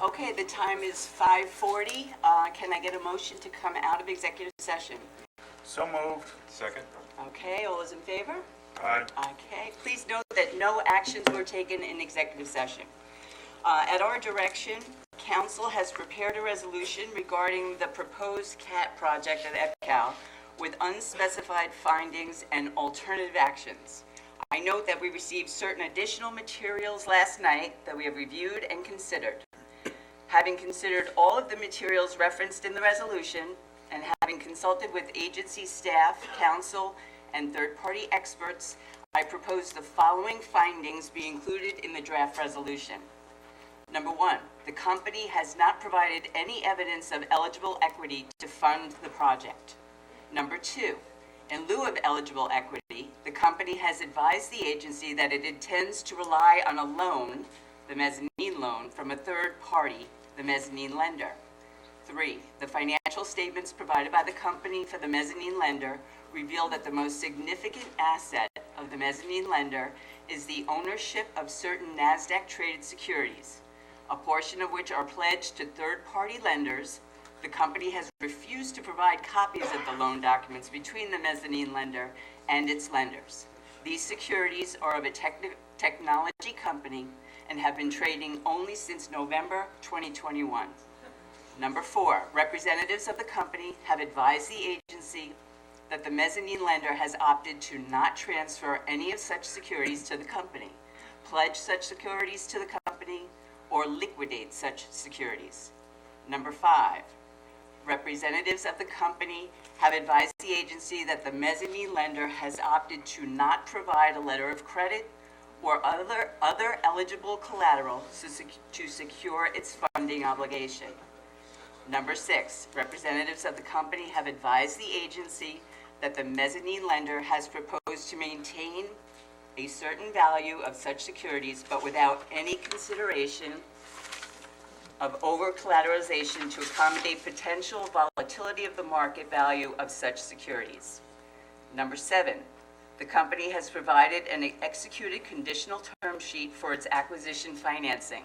Okay, the time is 5:40. Can I get a motion to come out of executive session? So moved. Second? Okay, all those in favor? Aye. Okay, please note that no actions were taken in executive session. At our direction, council has prepared a resolution regarding the proposed CAT project at EPCAL with unspecified findings and alternative actions. I note that we received certain additional materials last night that we have reviewed and considered. Having considered all of the materials referenced in the resolution and having consulted with agency staff, council, and third-party experts, I propose the following findings be included in the draft resolution. Number one, the company has not provided any evidence of eligible equity to fund the project. Number two, in lieu of eligible equity, the company has advised the agency that it intends to rely on a loan, the mezzanine loan, from a third party, the mezzanine lender. Three, the financial statements provided by the company for the mezzanine lender reveal that the most significant asset of the mezzanine lender is the ownership of certain NASDAQ-traded securities, a portion of which are pledged to third-party lenders. The company has refused to provide copies of the loan documents between the mezzanine lender and its lenders. These securities are of a technology company and have been trading only since November 2021. Number four, representatives of the company have advised the agency that the mezzanine lender has opted to not transfer any of such securities to the company, pledge such securities to the company, or liquidate such securities. Number five, representatives of the company have advised the agency that the mezzanine lender has opted to not provide a letter of credit or other eligible collateral to secure its funding obligation. Number six, representatives of the company have advised the agency that the mezzanine lender has proposed to maintain a certain value of such securities, but without any consideration of over-collateralization to accommodate potential volatility of the market value of such securities. Number seven, the company has provided an executed conditional term sheet for its acquisition financing.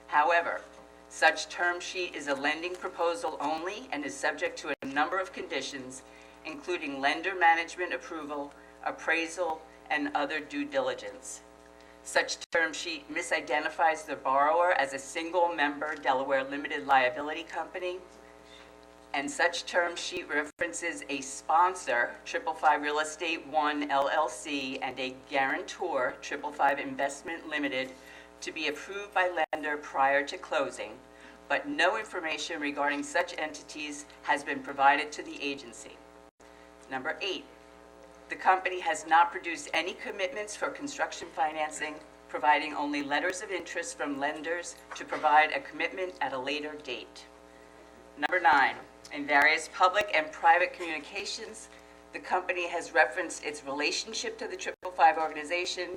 However, such term sheet is a lending proposal only and is subject to a number of conditions, including lender management approval, appraisal, and other due diligence. Such term sheet misidentifies the borrower as a single-member Delaware limited liability company, and such term sheet references a sponsor, 555 Real Estate One LLC, and a guarantor, 555 Investment Limited, to be approved by lender prior to closing, but no information regarding such entities has been provided to the agency. Number eight, the company has not produced any commitments for construction financing, providing only letters of interest from lenders to provide a commitment at a later date. Number nine, in various public and private communications, the company has referenced its relationship to the 555 organization,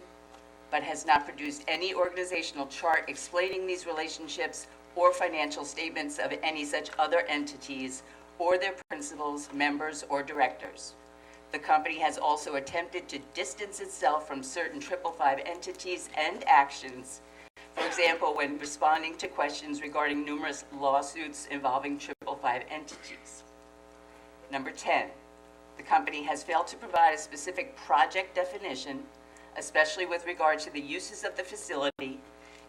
but has not produced any organizational chart explaining these relationships or financial statements of any such other entities or their principals, members, or directors. The company has also attempted to distance itself from certain 555 entities and actions, for example, when responding to questions regarding numerous lawsuits involving 555 entities. Number 10, the company has failed to provide a specific project definition, especially with regard to the uses of the facility,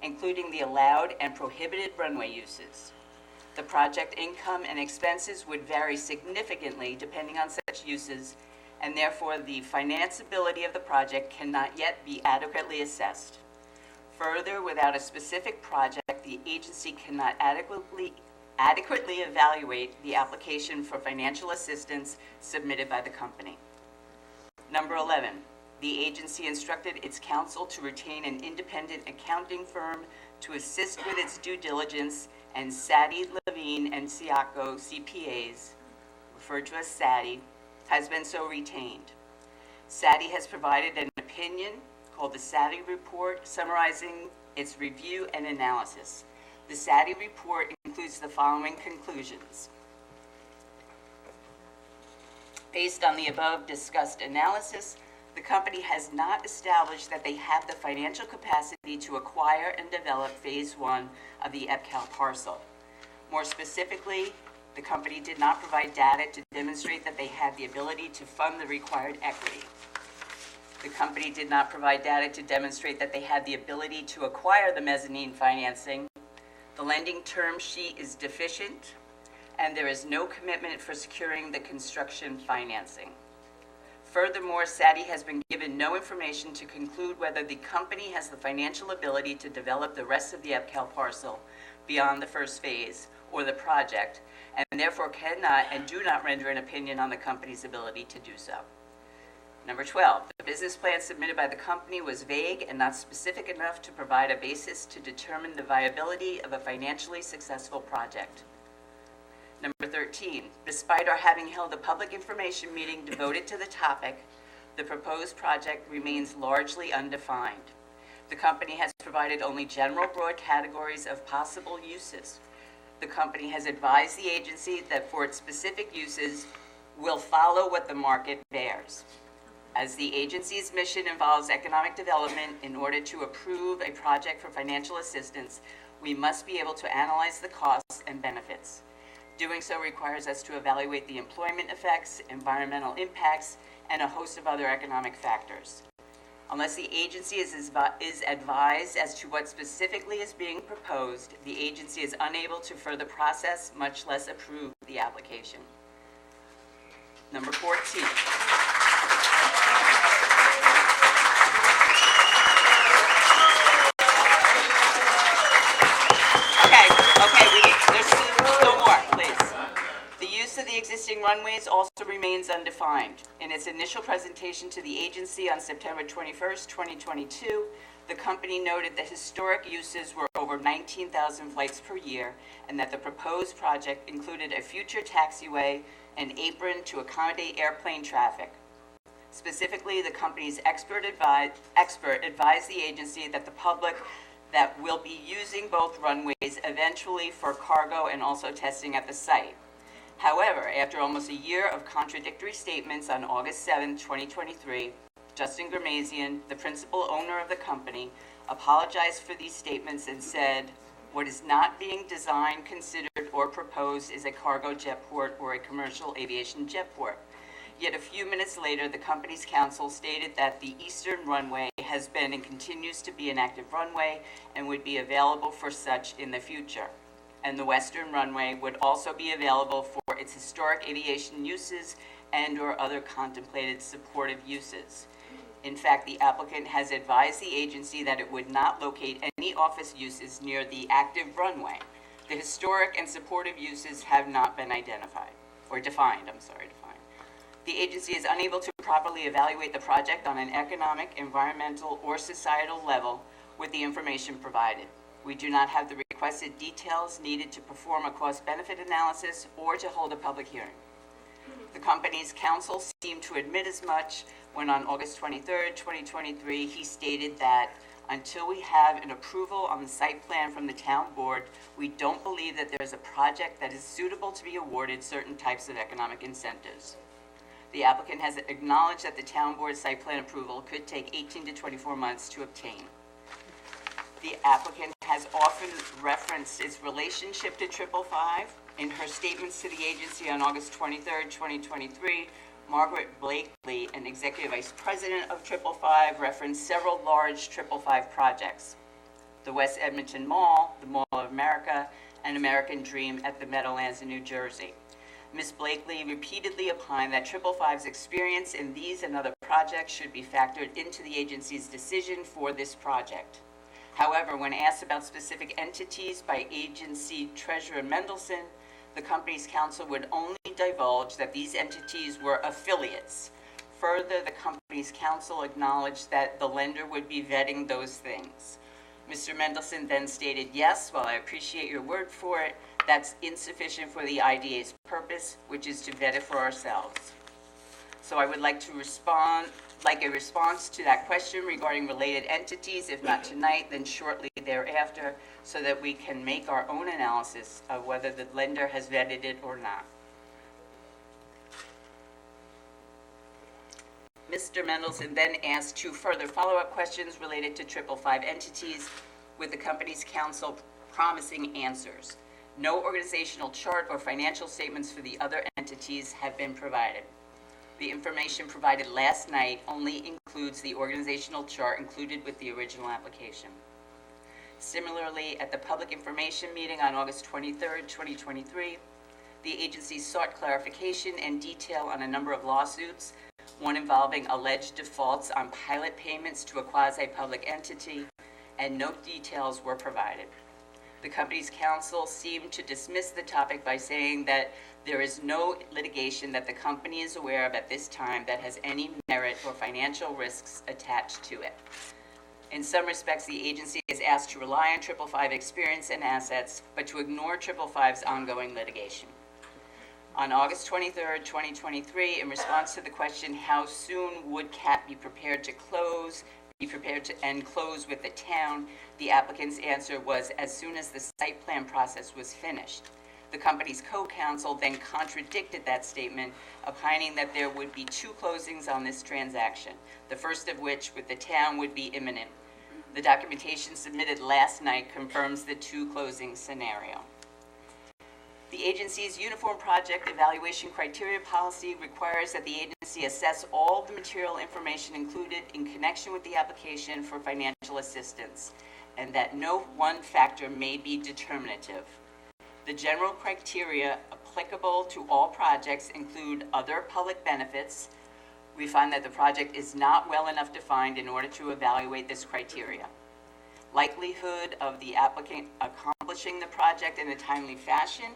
including the allowed and prohibited runway uses. The project income and expenses would vary significantly depending on such uses, and therefore the financeability of the project cannot yet be adequately assessed. Further, without a specific project, the agency cannot adequately evaluate the application for financial assistance submitted by the company. Number 11, the agency instructed its counsel to retain an independent accounting firm to assist with its due diligence, and Sadie, Levine, and Siaco CPAs, referred to as Sadie, has been so retained. Sadie has provided an opinion called the Sadie Report, summarizing its review and analysis. The Sadie Report includes the following conclusions. Based on the above discussed analysis, The company has not established that they have the financial capacity to acquire and develop Phase 1 of the EPCAL parcel. More specifically, the company did not provide data to demonstrate that they had the ability to fund the required equity. The company did not provide data to demonstrate that they had the ability to acquire the mezzanine financing. The lending term sheet is deficient, and there is no commitment for securing the construction financing. Furthermore, SADI has been given no information to conclude whether the company has the financial ability to develop the rest of the EPCAL parcel beyond the first phase or the project, and therefore cannot and do not render an opinion on the company's ability to do so. Number 12, the business plan submitted by the company was vague and not specific enough to provide a basis to determine the viability of a financially successful project. Number 13, despite our having held a public information meeting devoted to the topic, the proposed project remains largely undefined. The company has provided only general broad categories of possible uses. The company has advised the agency that for its specific uses will follow what the market bears. As the agency's mission involves economic development, in order to approve a project for financial assistance, we must be able to analyze the costs and benefits. Doing so requires us to evaluate the employment effects, environmental impacts, and a host of other economic factors. Unless the agency is advised as to what specifically is being proposed, the agency is unable to further process, much less approve the application. Number 14. There's still more, please. The use of the existing runways also remains undefined. In its initial presentation to the agency on September 21st, 2022, the company noted that historic uses were over 19,000 flights per year and that the proposed project included a future taxiway and apron to accommodate airplane traffic. Specifically, the company's expert advised the agency that the public that will be using both runways eventually for cargo and also testing at the site. However, after almost a year of contradictory statements on August 7, 2023, Justin Ghermezian, the principal owner of the company, apologized for these statements and said, "What is not being designed, considered, or proposed is a cargo jetport or a commercial aviation jetport." Yet a few minutes later, the company's counsel stated that the eastern runway has been and continues to be an active runway and would be available for such in the future. And the western runway would also be available for its historic aviation uses and or other contemplated supportive uses. In fact, the applicant has advised the agency that it would not locate any office uses near the active runway. The historic and supportive uses have not been identified, or defined. The agency is unable to properly evaluate the project on an economic, environmental, or societal level with the information provided. We do not have the requested details needed to perform a cost-benefit analysis or to hold a public hearing. The company's counsel seemed to admit as much when on August 23rd, 2023, he stated that until we have an approval on the site plan from the town board, we don't believe that there is a project that is suitable to be awarded certain types of economic incentives. The applicant has acknowledged that the town board site plan approval could take 18 to 24 months to obtain. The applicant has often referenced its relationship to 555. In her statements to the agency on August 23rd, 2023, Margaret Blakely, an executive vice president of 555, referenced several large 555 projects: the West Edmonton Mall, the Mall of America, and American Dream at the Meadowlands in New Jersey. Ms. Blakely repeatedly opined that 555's experience in these and other projects should be factored into the agency's decision for this project. However, when asked about specific entities by agency treasurer Mendelson, the company's counsel would only divulge that these entities were affiliates. Further, the company's counsel acknowledged that the lender would be vetting those things. Mr. Mendelson then stated, "Yes, while I appreciate your word for it, that's insufficient for the IDA's purpose, which is to vet it for ourselves." So I would like a response to that question regarding related entities, if not tonight, then shortly thereafter, so that we can make our own analysis of whether the lender has vetted it or not. Mr. Mendelson then asked two further follow-up questions related to 555 entities, with the company's counsel promising answers. No organizational chart or financial statements for the other entities have been provided. The information provided last night only includes the organizational chart included with the original application. Similarly, at the public information meeting on August 23rd, 2023, the agency sought clarification and detail on a number of lawsuits, one involving alleged defaults on pilot payments to a quasi-public entity, and no details were provided. The company's counsel seemed to dismiss the topic by saying that there is no litigation that the company is aware of at this time that has any merit or financial risks attached to it. In some respects, the agency is asked to rely on 555 experience and assets, but to ignore 555's ongoing litigation. On August 23rd, 2023, in response to the question, how soon would CAT be prepared to close with the town, the applicant's answer was as soon as the site plan process was finished. The company's co-counsel then contradicted that statement, opining that there would be two closings on this transaction, the first of which with the town would be imminent. The documentation submitted last night confirms the two closing scenario. The agency's Uniform Project Evaluation Criteria Policy requires that the agency assess all the material information included in connection with the application for financial assistance, and that no one factor may be determinative. The general criteria applicable to all projects include other public benefits. We find that the project is not well enough defined in order to evaluate this criteria. Likelihood of the applicant accomplishing the project in a timely fashion.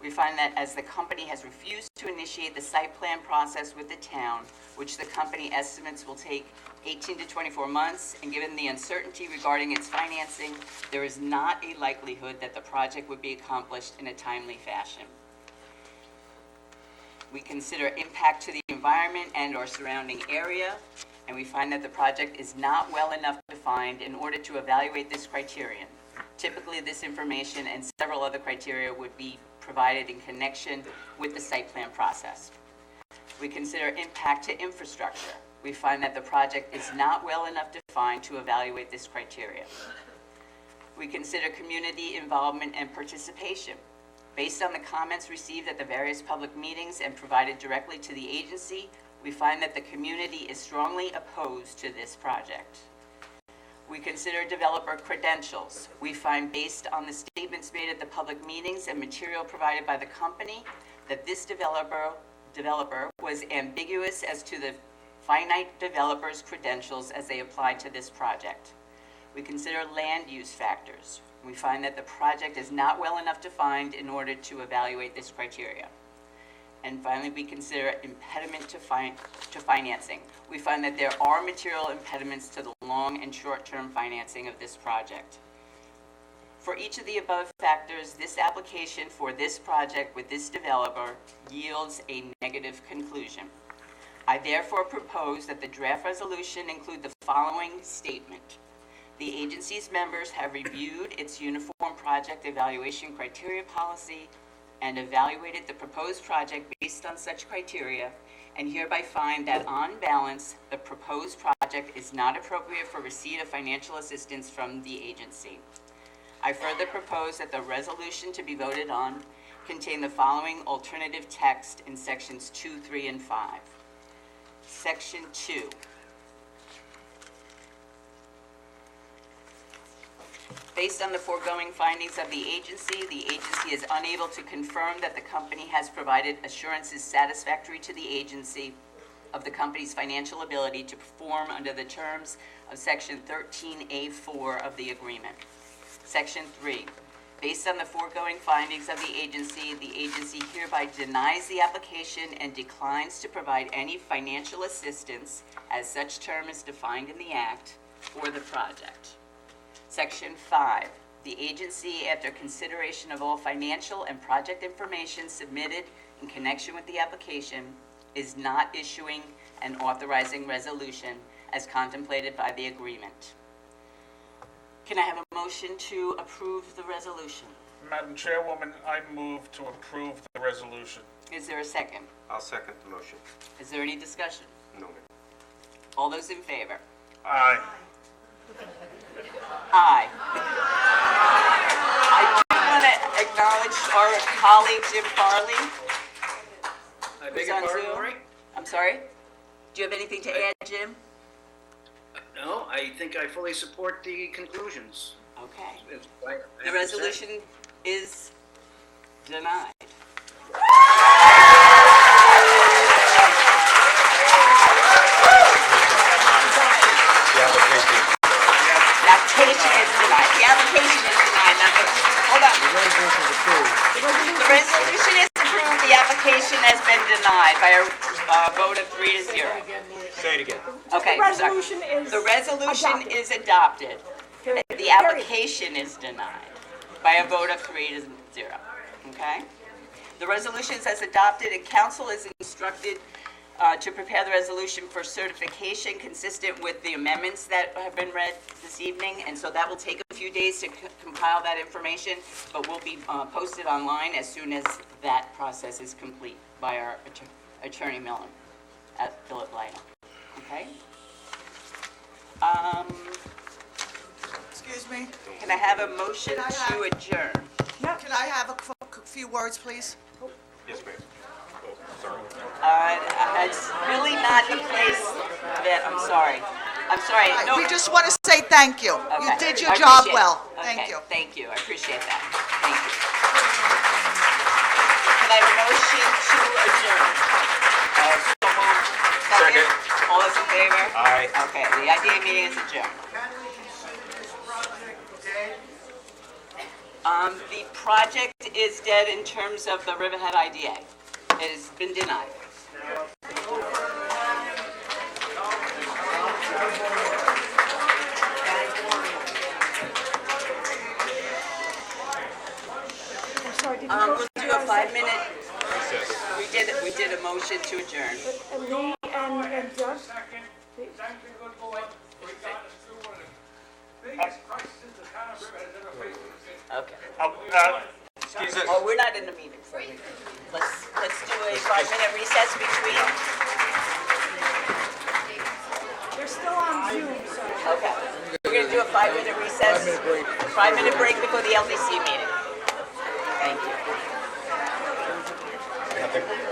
We find that as the company has refused to initiate the site plan process with the town, which the company estimates will take 18 to 24 months, and given the uncertainty regarding its financing, there is not a likelihood that the project would be accomplished in a timely fashion. We consider impact to the environment and or surrounding area, and we find that the project is not well enough defined in order to evaluate this criterion. Typically, this information and several other criteria would be provided in connection with the site plan process. We consider impact to infrastructure. We find that the project is not well enough defined to evaluate this criteria. We consider community involvement and participation. Based on the comments received at the various public meetings and provided directly to the agency, we find that the community is strongly opposed to this project. We consider developer credentials. We find, based on the statements made at the public meetings and material provided by the company, that this developer was ambiguous as to the finite developer's credentials as they apply to this project. We consider land use factors. We find that the project is not well enough defined in order to evaluate this criteria. And finally, we consider impediment to financing. We find that there are material impediments to the long and short-term financing of this project. For each of the above factors, this application for this project with this developer yields a negative conclusion. I therefore propose that the draft resolution include the following statement. The agency's members have reviewed its Uniform Project Evaluation Criteria Policy and evaluated the proposed project based on such criteria, and hereby find that on balance, the proposed project is not appropriate for receipt of financial assistance from the agency. I further propose that the resolution to be voted on contain the following alternative text in sections 2, 3, and 5. Section 2. Based on the foregoing findings of the agency is unable to confirm that the company has provided assurances satisfactory to the agency of the company's financial ability to perform under the terms of Section 13A4 of the agreement. Section 3. Based on the foregoing findings of the agency hereby denies the application and declines to provide any financial assistance, as such term is defined in the Act, for the project. Section 5. The agency, after consideration of all financial and project information submitted in connection with the application, is not issuing an authorizing resolution as contemplated by the agreement. Can I have a motion to approve the resolution? Madam Chairwoman, I move to approve the resolution. Is there a second? I'll second the motion. Is there any discussion? No, ma'am. All those in favor? Aye. Aye. I do want to acknowledge our colleague Jim Farley. I beg who's your on pardon, Zoom. Lori? I'm sorry? Do you have anything to add, Jim? No, I think I fully support the conclusions. Okay. It's The resolution is denied. The application is denied. The application is denied, not the, hold on. The resolution is approved, the application has been denied by a vote of 3-0. Say it again. Okay, The sorry. resolution is The resolution adopted. is adopted. The application is denied by a vote of 3-0. Okay? The resolution says adopted, and council is instructed to prepare the resolution for certification consistent with the amendments that have been read this evening, and so that will take a few days to compile that information, but will be posted online as soon as that process is complete by our attorney Millen at Philip Lytle. Okay? Excuse me, Can I have a motion Can I to have- adjourn? can I have a few words, please? Yes, ma'am. Oh, sorry. It's really not the place that, I'm sorry. I'm sorry. No. We just want to say thank you. You Okay. did your I job appreciate it. well. Okay, Thank you. Thank you, I appreciate that. Thank you. Can I have a motion to adjourn? So moved. Second. All those in favor? Aye. Okay, the IDA meeting is adjourned. The project is dead in terms of the Riverhead IDA. It has been denied. I'm sorry, did you We'll go do a 5-minute, Recess. we did a motion to adjourn. and Lee and Doug? Okay. Excuse us. Oh, we're not in the meeting, so let's do a 5-minute recess between, They're still on Zoom, so. okay. We're gonna do a 5-minute recess. 5-minute break before the LDC meeting. Thank you. Nothing.